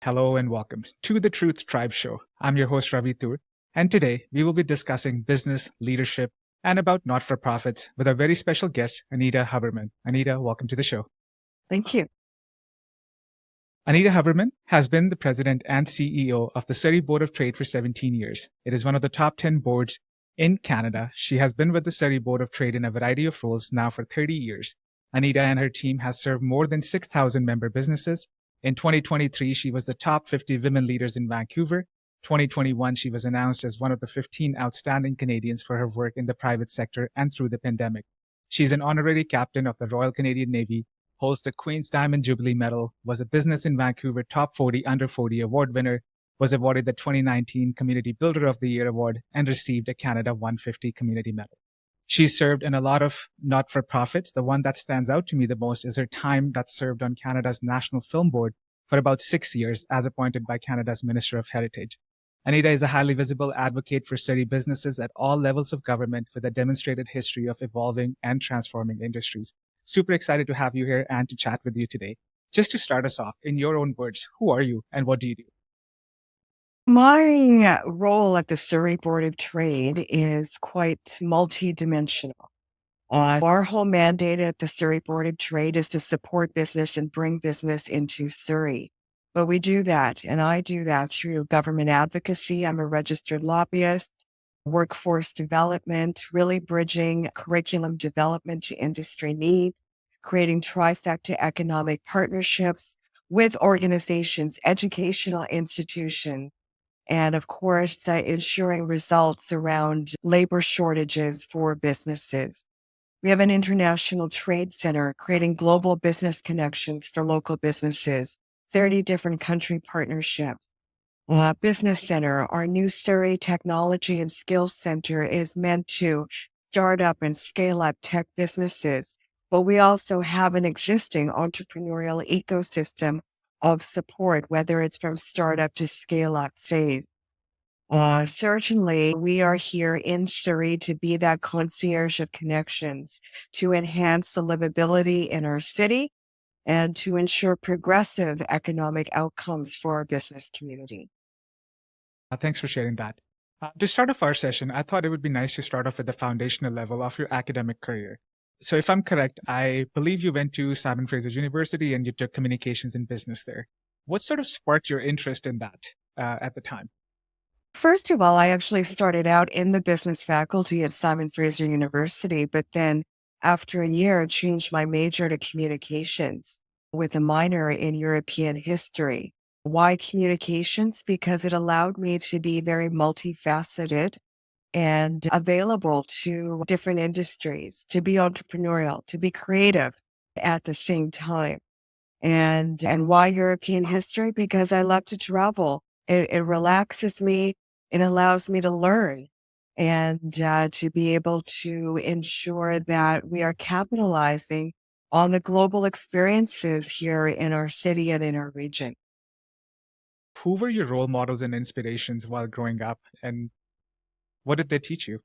Hello and welcome to the Truth Tribe Show. I'm your host, Ravi Tur, and today we will be discussing business, leadership, and about not-for-profits with our very special guest, Anita Huberman. Anita, welcome to the show. Thank you. Anita Huberman has been the president and CEO of the Surrey Board of Trade for 17 years. It is one of the top 10 boards in Canada. She has been with the Surrey Board of Trade in a variety of roles now for 30 years. Anita and her team has served more than 6,000 member businesses. In 2023, she was the top 50 women leaders in Vancouver. 2021, she was announced as one of the 15 outstanding Canadians for her work in the private sector and through the pandemic. She's an honorary captain of the Royal Canadian Navy, holds the Queen's Diamond Jubilee Medal, was a Business in Vancouver Top 40 Under 40 award winner, was awarded the 2019 Community Builder of the Year award, and received a Canada 150 Community Medal. She served in a lot of not-for-profits. The one that stands out to me the most is her time that served on Canada's National Film Board for about 6 years as appointed by Canada's Minister of Heritage. Anita is a highly visible advocate for Surrey businesses at all levels of government with a demonstrated history of evolving and transforming industries. Super excited to have you here and to chat with you today. Just to start us off, in your own words, who are you and what do you do? My role at the Surrey Board of Trade is quite multidimensional. Our whole mandate at the Surrey Board of Trade is to support business and bring business into Surrey. But we do that, and I do that through government advocacy. I'm a registered lobbyist, workforce development, really bridging curriculum development to industry needs, creating trifecta economic partnerships with organizations, educational institutions, and of course, ensuring results around labor shortages for businesses. We have an international trade center creating global business connections for local businesses, 30 different country partnerships. Business Center, our new Surrey Technology and Skills Center, is meant to start up and scale up tech businesses. But we also have an existing entrepreneurial ecosystem of support, whether it's from startup to scale up phase. Certainly, we are here in Surrey to be that concierge of connections, to enhance the livability in our city and to ensure progressive economic outcomes for our business community. Thanks for sharing that. To start off our session, I thought it would be nice to start off at the foundational level of your academic career. So if I'm correct, I believe you went to Simon Fraser University and you took communications and business there. What sort of sparked your interest in that at the time? First of all, I actually started out in the business faculty at Simon Fraser University, but then after a year, changed my major to communications with a minor in European history. Why communications? Because it allowed me to be very multifaceted and available to different industries, to be entrepreneurial, to be creative at the same time. And why European history? Because I love to travel. It relaxes me. It allows me to learn and to be able to ensure that we are capitalizing on the global experiences here in our city and in our region. Who were your role models and inspirations while growing up, and what did they teach you?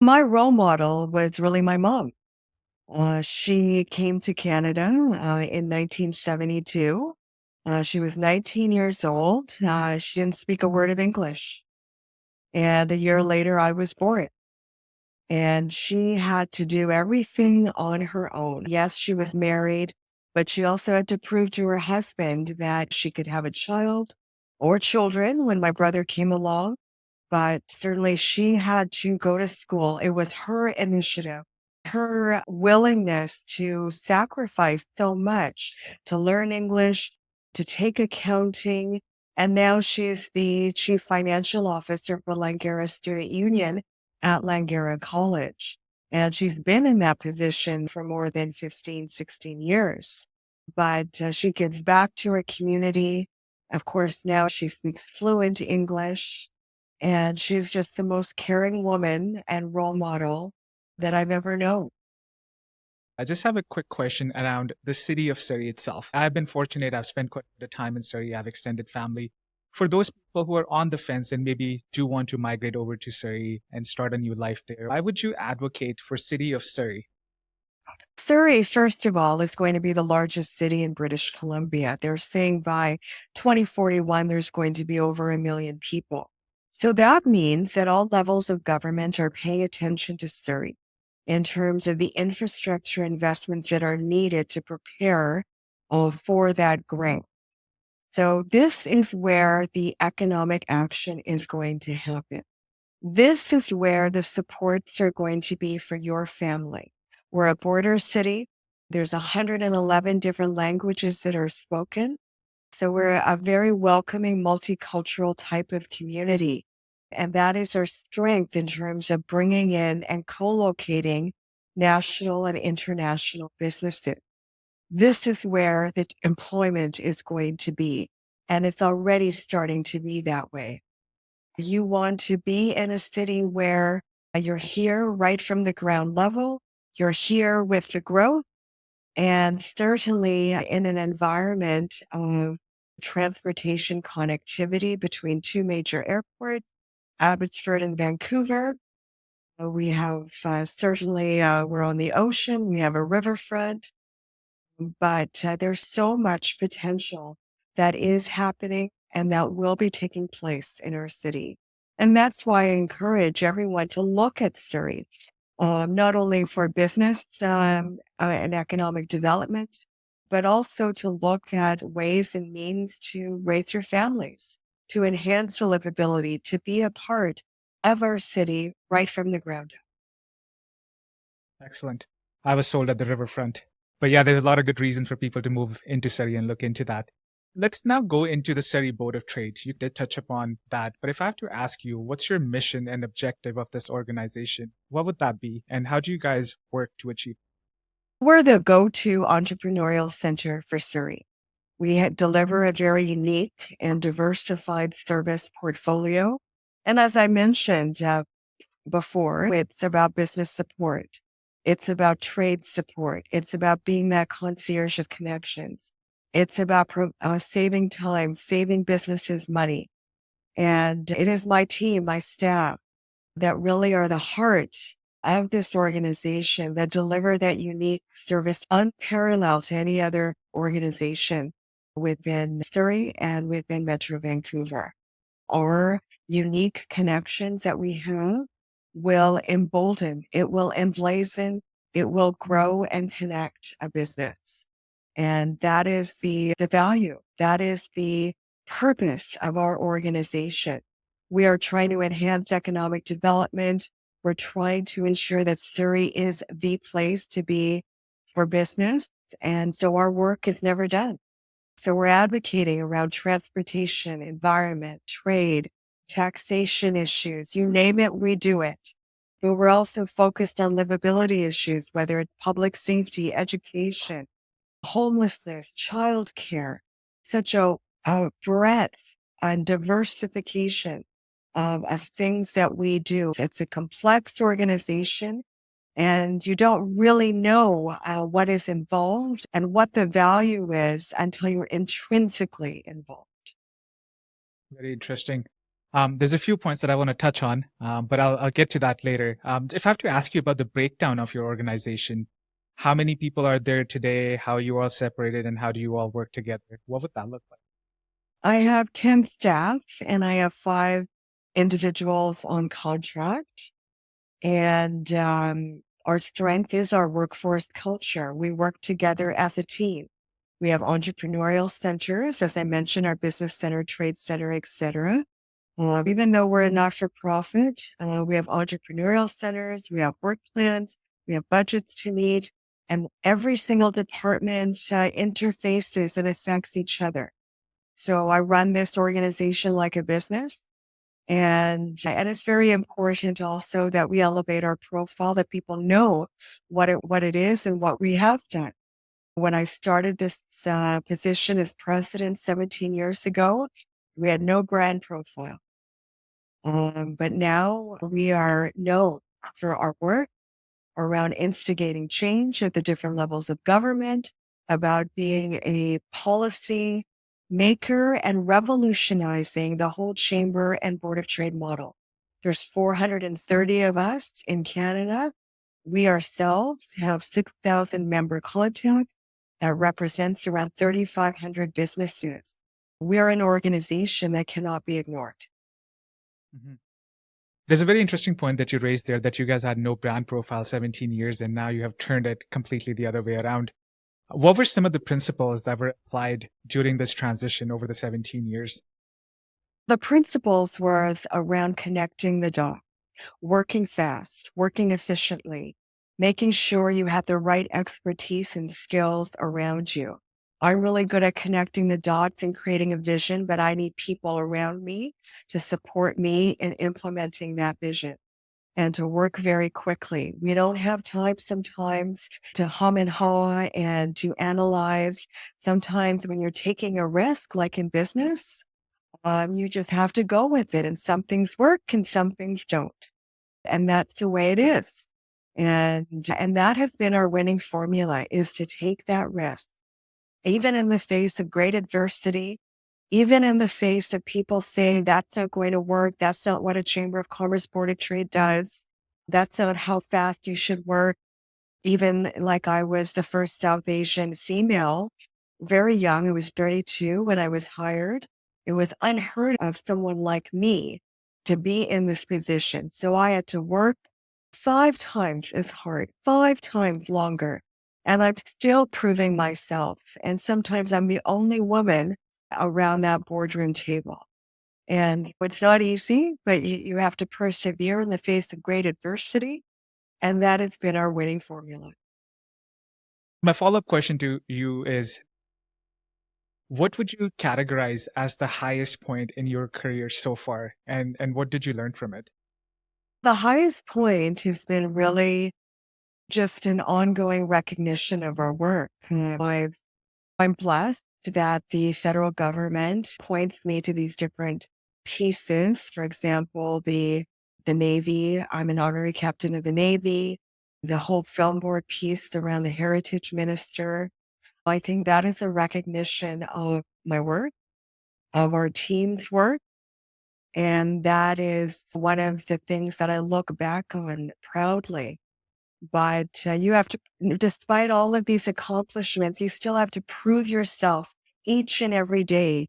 My role model was really my mom. She came to Canada in 1972. She was 19 years old. She didn't speak a word of English. And a year later, I was born. And she had to do everything on her own. Yes, she was married, but she also had to prove to her husband that she could have a child or children when my brother came along. But certainly she had to go to school. It was her initiative, her willingness to sacrifice so much to learn English, to take accounting. And now she's the chief financial officer for Langara Student Union at Langara College. And she's been in that position for more than 15, 16 years. But she gives back to her community. Of course, now she speaks fluent English. And she's just the most caring woman and role model that I've ever known. I just have a quick question around the city of Surrey itself. I've been fortunate. I've spent quite a bit of time in Surrey. I have extended family. For those people who are on the fence and maybe do want to migrate over to Surrey and start a new life there, why would you advocate for city of Surrey? Surrey, first of all, is going to be the largest city in British Columbia. They're saying by 2041, there's going to be over 1 million people. So that means that all levels of government are paying attention to Surrey in terms of the infrastructure investments that are needed to prepare for that growth. So this is where the economic action is going to happen. This is where the supports are going to be for your family. We're a border city. There's 111 different languages that are spoken. So we're a very welcoming, multicultural type of community. And that is our strength in terms of bringing in and co-locating national and international businesses. This is where the employment is going to be. And it's already starting to be that way. You want to be in a city where you're here right from the ground level, you're here with the growth, and certainly in an environment of transportation connectivity between two major airports, Abbotsford and Vancouver. We have certainly, we're on the ocean, we have a riverfront, but there's so much potential that is happening and that will be taking place in our city. And that's why I encourage everyone to look at Surrey, not only for business and economic development, but also to look at ways and means to raise your families, to enhance your livability, to be a part of our city right from the ground up. Excellent. I was sold at the riverfront. But yeah, there's a lot of good reasons for people to move into Surrey and look into that. Let's now go into the Surrey Board of Trade. You did touch upon that, but if I have to ask you, what's your mission and objective of this organization? What would that be? And how do you guys work to achieve? We're the go-to entrepreneurial center for Surrey. We deliver a very unique and diversified service portfolio. And as I mentioned before, it's about business support. It's about trade support. It's about being that concierge of connections. It's about saving time, saving businesses money. And it is my team, my staff, that really are the heart of this organization that deliver that unique service unparalleled to any other organization within Surrey and within Metro Vancouver. Our unique connections that we have will embolden, it will emblazon, it will grow and connect a business. And that is the value. That is the purpose of our organization. We are trying to enhance economic development. We're trying to ensure that Surrey is the place to be for business. And so our work is never done. So we're advocating around transportation, environment, trade, taxation issues, you name it, we do it. But we're also focused on livability issues, whether it's public safety, education, homelessness, childcare, such a breadth and diversification of things that we do. It's a complex organization, and you don't really know what is involved and what the value is until you're intrinsically involved. Very interesting. There's a few points that I want to touch on, but I'll get to that later. If I have to ask you about the breakdown of your organization, how many people are there today? How are you all separated, and how do you all work together? What would that look like? I have 10 staff and I have 5 individuals on contract. And our strength is our workforce culture. We work together as a team. We have entrepreneurial centers, as I mentioned, our business center, trade center, etc. Even though we're a not-for-profit, we have entrepreneurial centers, we have work plans, we have budgets to meet, and every single department interfaces and affects each other. So I run this organization like a business. And it's very important also that we elevate our profile, that people know what it is and what we have done. When I started this position as president 17 years ago, we had no brand profile. But now we are known for our work around instigating change at the different levels of government, about being a policy maker and revolutionizing the whole chamber and board of trade model. There's 430 of us in Canada, We ourselves have 6,000 member contacts that represents around 3,500 businesses. We are an organization that cannot be ignored. Mhm. There's a very interesting point that you raised there that you guys had no brand profile 17 years and now you have turned it completely the other way around. What were some of the principles that were applied during this transition over the 17 years? The principles was around connecting the dots, working fast, working efficiently, making sure you have the right expertise and skills around you. I'm really good at connecting the dots and creating a vision, but I need people around me to support me in implementing that vision and to work very quickly. We don't have time sometimes to hum and haw and to analyze. Sometimes when you're taking a risk, like in business, you just have to go with it. And some things work and some things don't. And that's the way it is. And that has been our winning formula, is to take that risk, even in the face of great adversity, even in the face of people saying that's not going to work. That's not what a Chamber of Commerce Board of Trade does. That's not how fast you should work. Even like I was the first South Asian female, very young. I was 32 when I was hired. It was unheard of someone like me to be in this position. So I had to work 5 times as hard, 5 times longer. And I'm still proving myself. And sometimes I'm the only woman around that boardroom table. And it's not easy, but you have to persevere in the face of great adversity. And that has been our winning formula. My follow-up question to you is, what would you categorize as the highest point in your career so far? And what did you learn from it? The highest point has been really just an ongoing recognition of our work. I'm blessed that the federal government points me to these different pieces. For example, the Navy, I'm an honorary captain of the Navy, the whole film board piece around the heritage minister. I think that is a recognition of my work, of our team's work. And that is one of the things that I look back on proudly. But you have to, despite all of these accomplishments, you still have to prove yourself each and every day,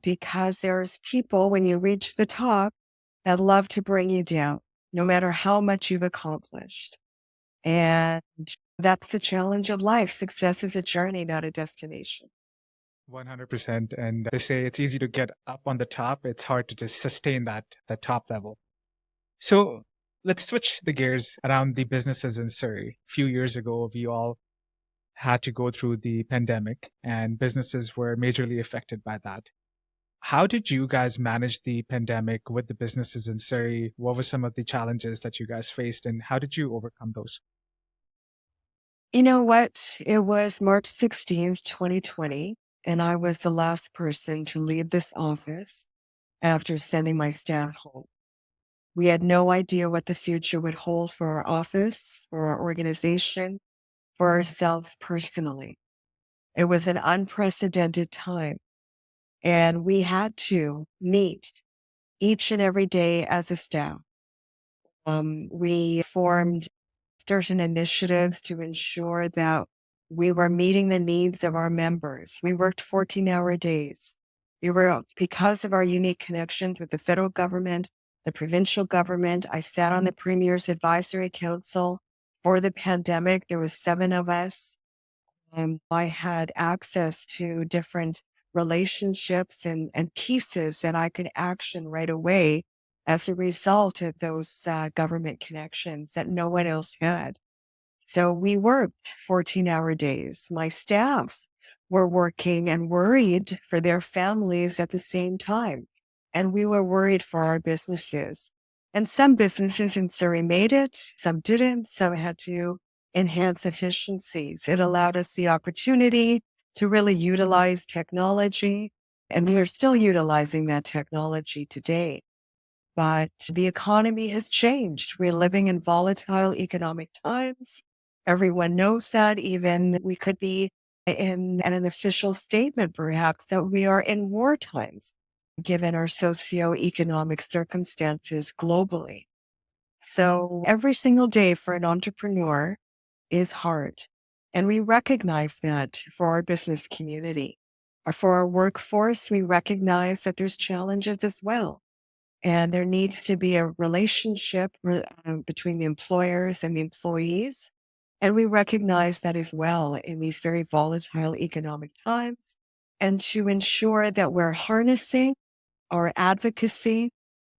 because there's people when you reach the top that love to bring you down, no matter how much you've accomplished. And that's the challenge of life. Success is a journey, not a destination. 100%. And they say it's easy to get up on the top. It's hard to just sustain that top level. So let's switch the gears around the businesses in Surrey. A few years ago, we all had to go through the pandemic and businesses were majorly affected by that. How did you guys manage the pandemic with the businesses in Surrey? What were some of the challenges that you guys faced and how did you overcome those? You know what? It was March 16th, 2020, and I was the last person to leave this office after sending my staff home. We had no idea what the future would hold for our office, for our organization, for ourselves personally. It was an unprecedented time, and we had to meet each and every day as a staff. We formed certain initiatives to ensure that we were meeting the needs of our members. We worked 14-hour days. Because of our unique connections with the federal government, the provincial government, I sat on the Premier's Advisory Council for the pandemic. There was 7 of us. I had access to different relationships and pieces that I could action right away as a result of those government connections that no one else had. So we worked 14-hour days. My staff were working and worried for their families at the same time. And we were worried for our businesses. And some businesses in Surrey made it, some didn't, some had to enhance efficiencies. It allowed us the opportunity to really utilize technology. And we are still utilizing that technology today. But the economy has changed. We're living in volatile economic times. Everyone knows that. Even we could be in an official statement, perhaps, that we are in war times, given our socio-economic circumstances globally. So every single day for an entrepreneur is hard. And we recognize that for our business community. Or for our workforce, we recognize that there's challenges as well. And there needs to be a relationship between the employers and the employees. And we recognize that as well in these very volatile economic times. And to ensure that we're harnessing our advocacy,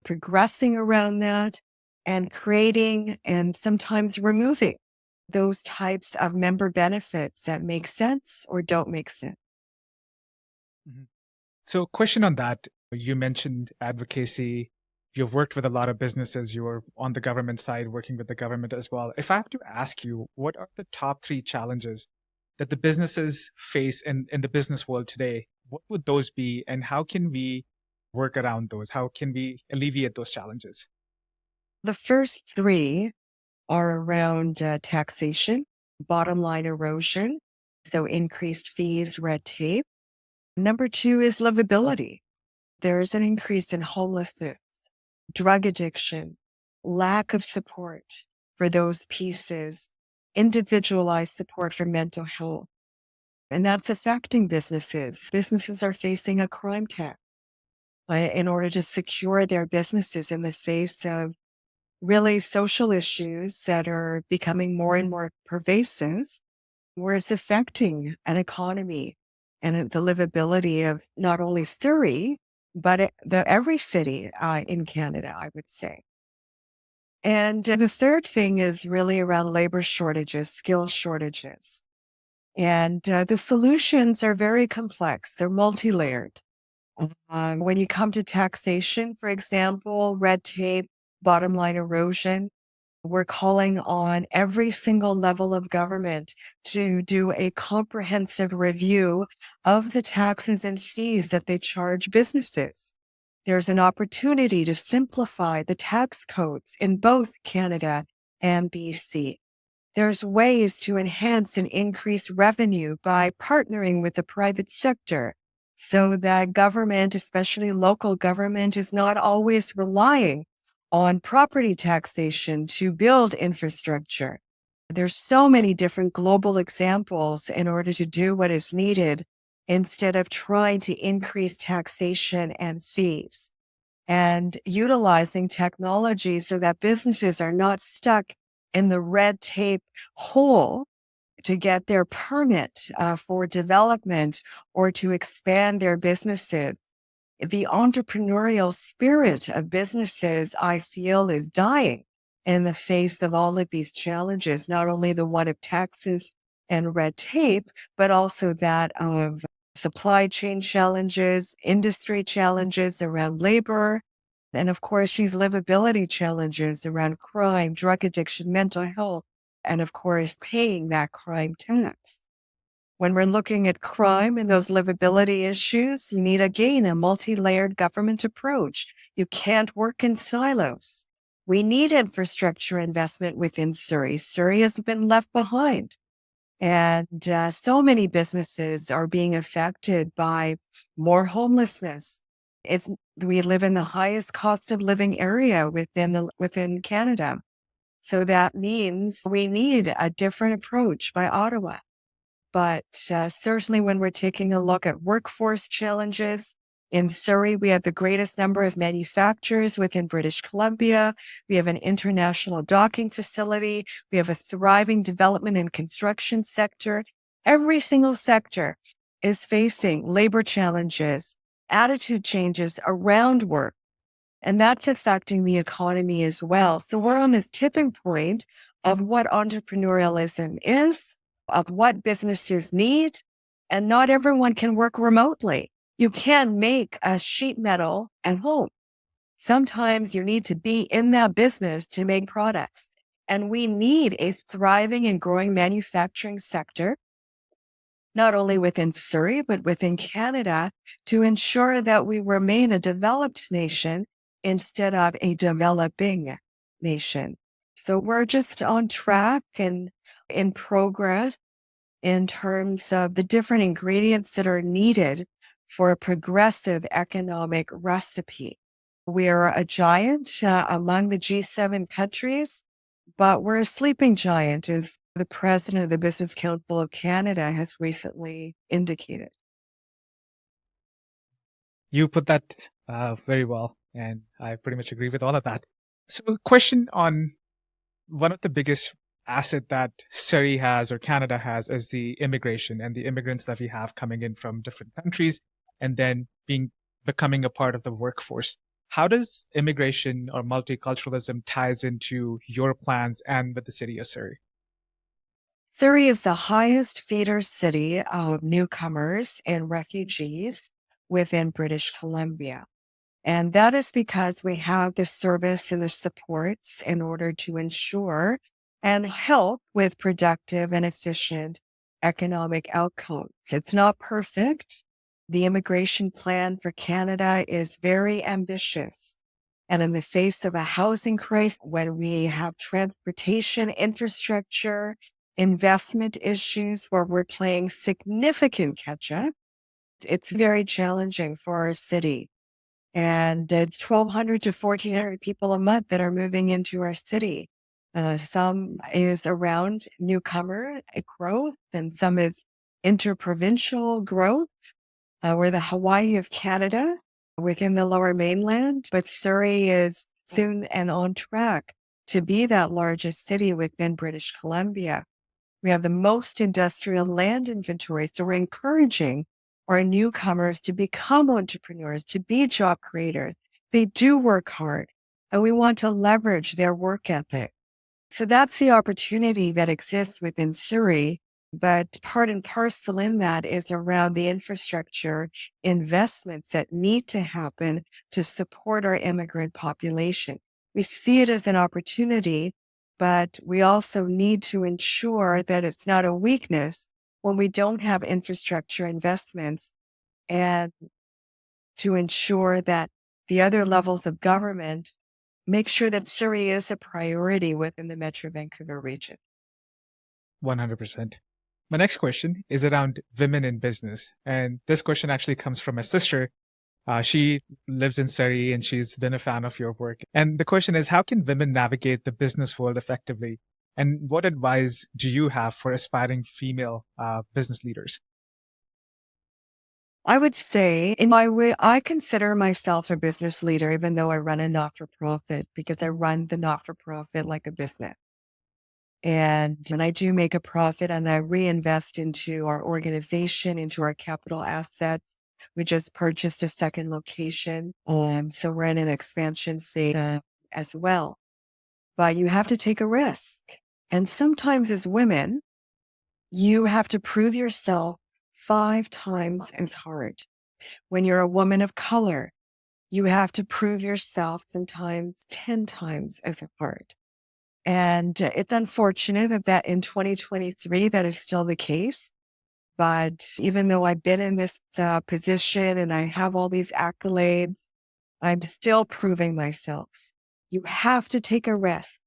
progressing around that, and creating and sometimes removing those types of member benefits that make sense or don't make sense. Mhm. So, question on that. You mentioned advocacy. You've worked with a lot of businesses. You were on the government side, working with the government as well. If I have to ask you, what are the top three challenges that the businesses face in the business world today? What would those be, and how can we work around those? How can we alleviate those challenges? The first three are around taxation, bottom line erosion, so increased fees, red tape. Number two is livability. There's an increase in homelessness, drug addiction, lack of support for those pieces, individualized support for mental health. And that's affecting businesses. Businesses are facing a crime tax in order to secure their businesses in the face of really social issues that are becoming more and more pervasive, where it's affecting an economy and the livability of not only Surrey, but every city in Canada, I would say. And the third thing is really around labor shortages, skill shortages. And the solutions are very complex. They're multi-layered. When you come to taxation, for example, red tape, bottom line erosion, we're calling on every single level of government to do a comprehensive review of the taxes and fees that they charge businesses. There's an opportunity to simplify the tax codes in both Canada and BC. There's ways to enhance and increase revenue by partnering with the private sector so that government, especially local government, is not always relying on property taxation to build infrastructure. There's so many different global examples in order to do what is needed instead of trying to increase taxation and fees, and utilizing technology so that businesses are not stuck in the red tape hole to get their permit for development or to expand their businesses. The entrepreneurial spirit of businesses, I feel, is dying in the face of all of these challenges, not only the one of taxes and red tape, but also that of supply chain challenges, industry challenges around labor, and of course, these livability challenges around crime, drug addiction, mental health, and of course, paying that crime tax. When we're looking at crime and those livability issues, you need, again, a multi-layered government approach. You can't work in silos. We need infrastructure investment within Surrey. Surrey has been left behind. And so many businesses are being affected by more homelessness. We live in the highest cost of living area within Canada. So that means we need a different approach by Ottawa. But certainly when we're taking a look at workforce challenges, in Surrey, we have the greatest number of manufacturers within British Columbia. We have an international docking facility. We have a thriving development and construction sector. Every single sector is facing labor challenges, attitude changes around work, and that's affecting the economy as well. So we're on this tipping point of what entrepreneurialism is, of what businesses need, and not everyone can work remotely. You can make a sheet metal at home. Sometimes you need to be in that business to make products. And we need a thriving and growing manufacturing sector, not only within Surrey, but within Canada, to ensure that we remain a developed nation instead of a developing nation. So we're just on track and in progress in terms of the different ingredients that are needed for a progressive economic recipe. We're a giant among the G7 countries, but we're a sleeping giant, as the president of the Business Council of Canada has recently indicated. You put that very well, and I pretty much agree with all of that. So, a question on one of the biggest asset that Surrey has or Canada has is the immigration and the immigrants that we have coming in from different countries and then becoming a part of the workforce. How does immigration or multiculturalism ties into your plans and with the city of Surrey? Surrey is the highest feeder city of newcomers and refugees within British Columbia. And that is because we have the service and the supports in order to ensure and help with productive and efficient economic outcomes. It's not perfect. The immigration plan for Canada is very ambitious. And in the face of a housing crisis, when we have transportation infrastructure, investment issues where we're playing significant catch up, it's very challenging for our city. And it's 1,200 to 1,400 people a month that are moving into our city. Some is around newcomer growth, and some is interprovincial growth. We're the Hawaii of Canada within the Lower Mainland, but Surrey is soon and on track to be that largest city within British Columbia. We have the most industrial land inventory, so we're encouraging our newcomers to become entrepreneurs, to be job creators. They do work hard, and we want to leverage their work ethic. So that's the opportunity that exists within Surrey. But part and parcel in that is around the infrastructure investments that need to happen to support our immigrant population. We see it as an opportunity, but we also need to ensure that it's not a weakness when we don't have infrastructure investments, and to ensure that the other levels of government make sure that Surrey is a priority within the Metro Vancouver region. 100%. My next question is around women in business. And this question actually comes from my sister. She lives in Surrey and she's been a fan of your work. And the question is, how can women navigate the business world effectively? And what advice do you have for aspiring female business leaders? I would say, in my way, I consider myself a business leader, even though I run a not-for-profit, because I run the not-for-profit like a business. And when I do make a profit and I reinvest into our organization, into our capital assets, we just purchased a second location. So we're in an expansion phase as well. But you have to take a risk. And sometimes as women, you have to prove yourself 5 times as hard. When you're a woman of color, you have to prove yourself sometimes 10 times as hard. And it's unfortunate that in 2023, that is still the case. But even though I've been in this position and I have all these accolades, I'm still proving myself. You have to take a risk.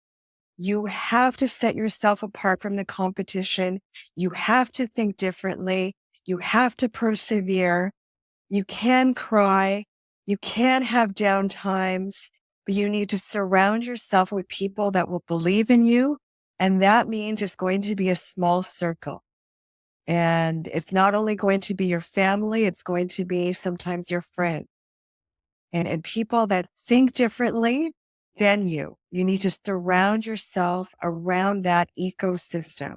You have to set yourself apart from the competition. You have to think differently. You have to persevere. You can cry. You can have down times, but you need to surround yourself with people that will believe in you. And that means it's going to be a small circle. And it's not only going to be your family, it's going to be sometimes your friends and people that think differently than you. You need to surround yourself around that ecosystem.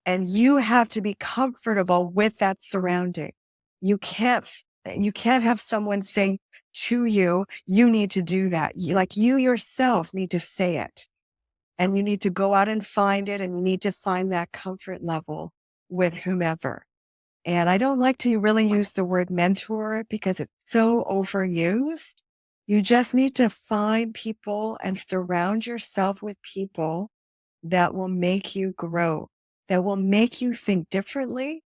And you have to be comfortable with that surrounding. You can't have someone saying to you, you need to do that. You yourself need to say it. And you need to go out and find it, and you need to find that comfort level with whomever. And I don't like to really use the word mentor because it's so overused. You just need to find people and surround yourself with people that will make you grow, that will make you think differently,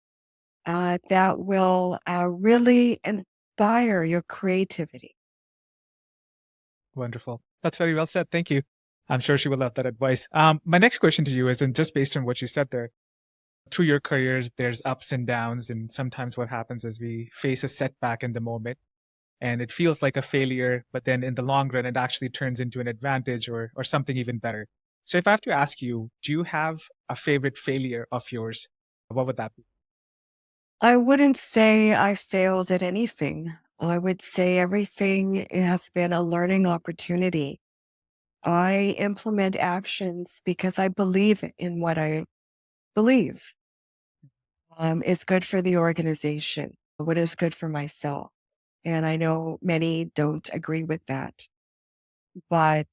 that will really inspire your creativity. Wonderful. That's very well said. Thank you. I'm sure she will love that advice. My next question to you is, and just based on what you said there, through your careers, there's ups and downs. And sometimes what happens is we face a setback in the moment and it feels like a failure, but then in the long run, it actually turns into an advantage or something even better. So if I have to ask you, do you have a favorite failure of yours? What would that be? I wouldn't say I failed at anything. I would say everything has been a learning opportunity. I implement actions because I believe in what I believe. It's good for the organization, what is good for myself. And I know many don't agree with that, but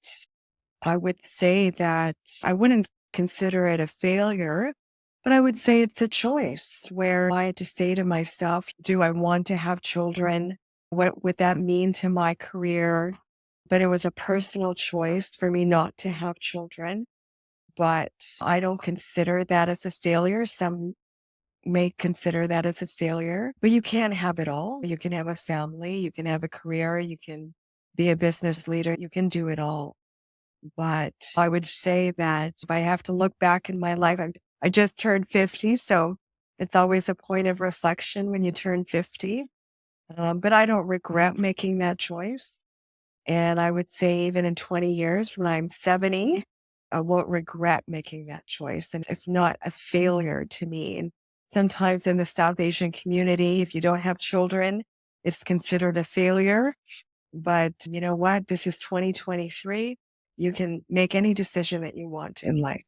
I would say that I wouldn't consider it a failure, but I would say it's a choice where I had to say to myself, do I want to have children? What would that mean to my career? But it was a personal choice for me not to have children. But I don't consider that as a failure. Some may consider that as a failure, but you can't have it all. You can have a family, you can have a career, you can be a business leader, you can do it all. But I would say that if I have to look back in my life, I just turned 50, so it's always a point of reflection when you turn 50. But I don't regret making that choice. And I would say even in 20 years, when I'm 70, I won't regret making that choice. And it's not a failure to me. And sometimes in the South Asian community, if you don't have children, it's considered a failure. But you know what? This is 2023. You can make any decision that you want in life.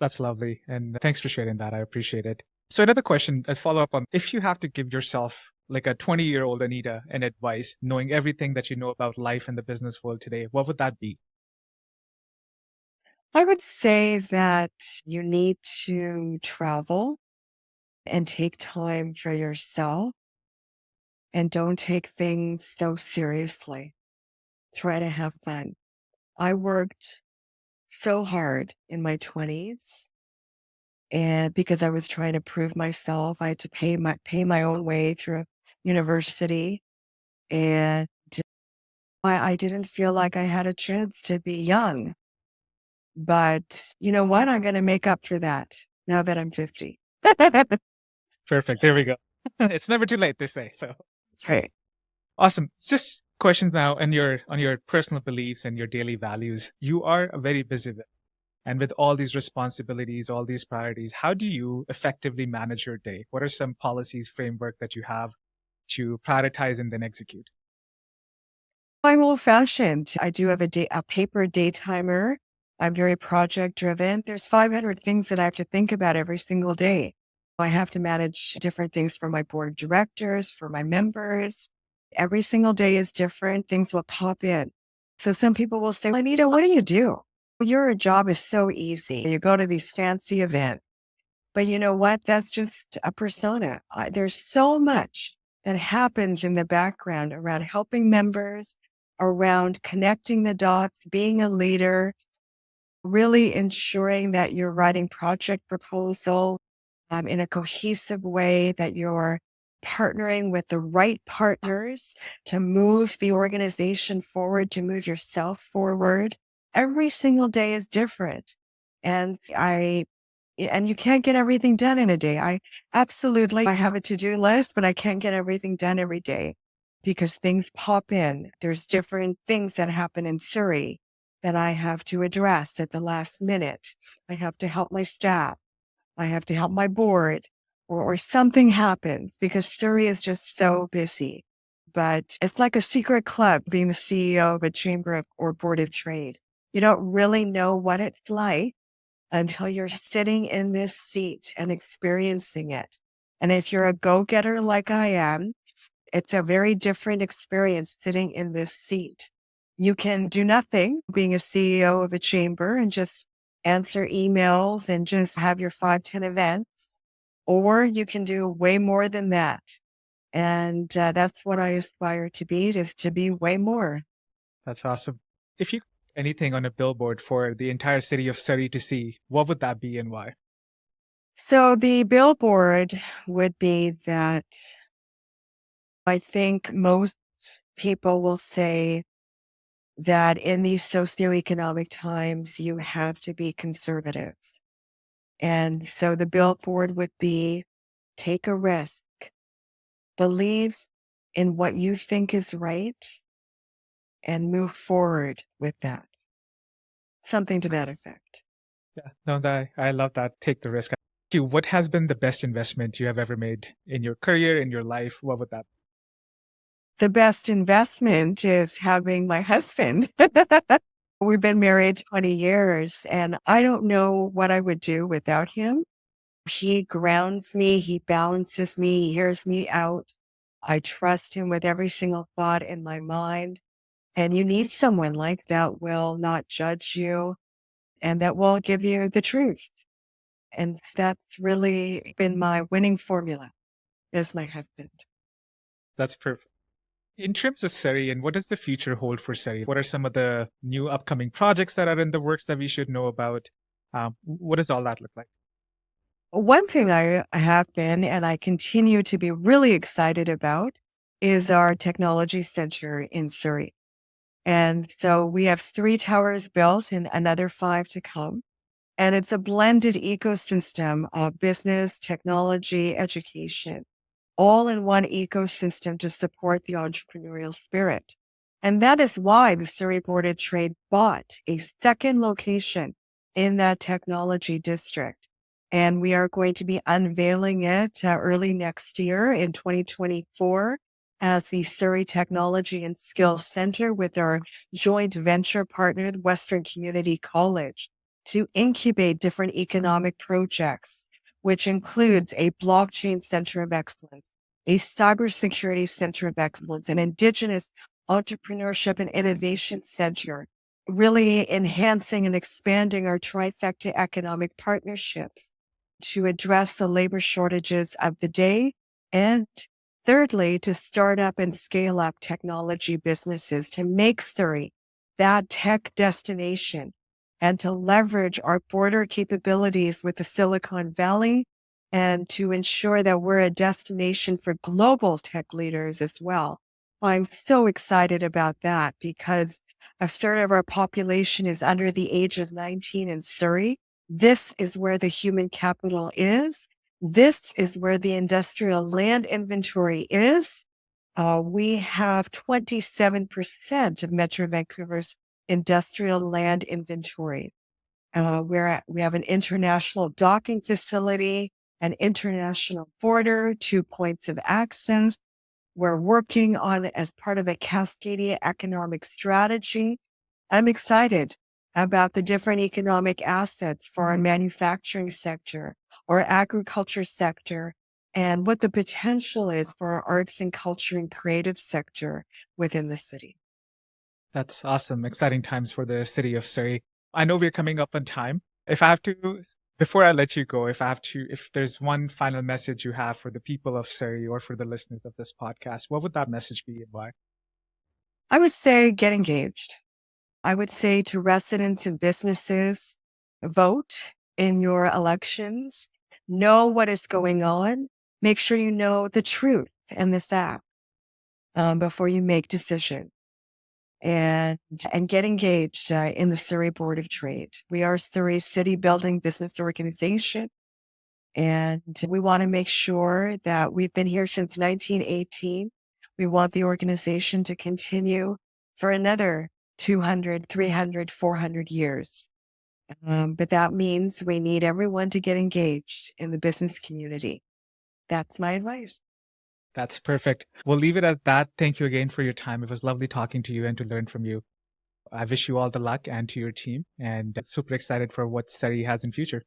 That's lovely. And thanks for sharing that. I appreciate it. So another question, a follow up on if you have to give yourself like a 20-year-old Anita an advice, knowing everything that you know about life and the business world today, what would that be? I would say that you need to travel and take time for yourself and don't take things so seriously. Try to have fun. I worked so hard in my 20s and because I was trying to prove myself, I had to pay my own way through university and I didn't feel like I had a chance to be young. But you know what? I'm going to make up for that now that I'm 50. That's Perfect. There we go. It's never too late, they say. So right. awesome. Just questions now on your personal beliefs and your daily values. You are a very busy man. And with all these responsibilities, all these priorities, how do you effectively manage your day? What are some policies, framework that you have to prioritize and then execute? I'm old fashioned. I do have a paper day timer. I'm very project driven. There's 500 things that I have to think about every single day. I have to manage different things for my board of directors, for my members. Every single day is different. Things will pop in. So some people will say, Anita, what do you do? Your job is so easy. You go to these fancy events. But you know what? That's just a persona. There's so much that happens in the background around helping members, around connecting the dots, being a leader, really ensuring that you're writing project proposal in a cohesive way, that you're partnering with the right partners to move the organization forward, to move yourself forward. Every single day is different. And you can't get everything done in a day. I have a to-do list, but I can't get everything done every day because things pop in. There's different things that happen in Surrey that I have to address at the last minute. I have to help my staff. I have to help my board or something happens because Surrey is just so busy. But it's like a secret club being the CEO of a chamber or board of trade. You don't really know what it's like until you're sitting in this seat and experiencing it. And if you're a go-getter like I am, it's a very different experience sitting in this seat. You can do nothing being a CEO of a chamber and just answer emails and just have your 5, 10 events, or you can do way more than that. And that's what I aspire to be, is to be way more. That's awesome. If you could put anything on a billboard for the entire city of Surrey to see, what would that be and why? So the billboard would be that I think most people will say that in these socioeconomic times, you have to be conservative. And so the billboard would be take a risk, believe in what you think is right and move forward with that. Something to that effect. Yeah, no, I love that. Take the risk. You, what has been the best investment you have ever made in your career, in your life? What would that? The best investment is having my husband. We've been married 20 years, and I don't know what I would do without him. He grounds me, he balances me, he hears me out. I trust him with every single thought in my mind. And you need someone like that will not judge you and that will give you the truth. And that's really been my winning formula is my husband. That's perfect. In terms of Surrey, and what does the future hold for Surrey? What are some of the new upcoming projects that are in the works that we should know about? What does all that look like? One thing I have been and I continue to be really excited about is our technology center in Surrey. And so we have 3 towers built and another 5 to come. And it's a blended ecosystem of business, technology, education, all in one ecosystem to support the entrepreneurial spirit. And that is why the Surrey Board of Trade bought a second location in that technology district. And we are going to be unveiling it early next year in 2024 as the Surrey Technology and Skills Center with our joint venture partner, the Western Community College, to incubate different economic projects, which includes a blockchain center of excellence, a cybersecurity center of excellence, an indigenous entrepreneurship and innovation center, really enhancing and expanding our trifecta economic partnerships to address the labor shortages of the day. And thirdly, to start up and scale up technology businesses to make Surrey that tech destination and to leverage our border capabilities with the Silicon Valley and to ensure that we're a destination for global tech leaders as well. I'm so excited about that because a third of our population is under the age of 19 in Surrey. This is where the human capital is. This is where the industrial land inventory is. We have 27% of Metro Vancouver's industrial land inventory. We have an international docking facility, an international border, 2 points of access. We're working on as part of a Cascadia economic strategy. I'm excited about the different economic assets for our manufacturing sector or agriculture sector and what the potential is for our arts and culture and creative sector within the city. That's awesome. Exciting times for the city of Surrey. I know we're coming up on time. If I have to, before I let you go, if there's one final message you have for the people of Surrey or for the listeners of this podcast, what would that message be and why? I would say get engaged. I would say to residents and businesses, vote in your elections, know what is going on, make sure you know the truth and the fact before you make decisions. And get engaged in the Surrey Board of Trade. We are Surrey City Building Business Organization, and we want to make sure that we've been here since 1918. We want the organization to continue for another 200, 300, 400 years. But that means we need everyone to get engaged in the business community. That's my advice. That's perfect. We'll leave it at that. Thank you again for your time. It was lovely talking to you and to learn from you. I wish you all the luck and to your team, and super excited for what Surrey has in future.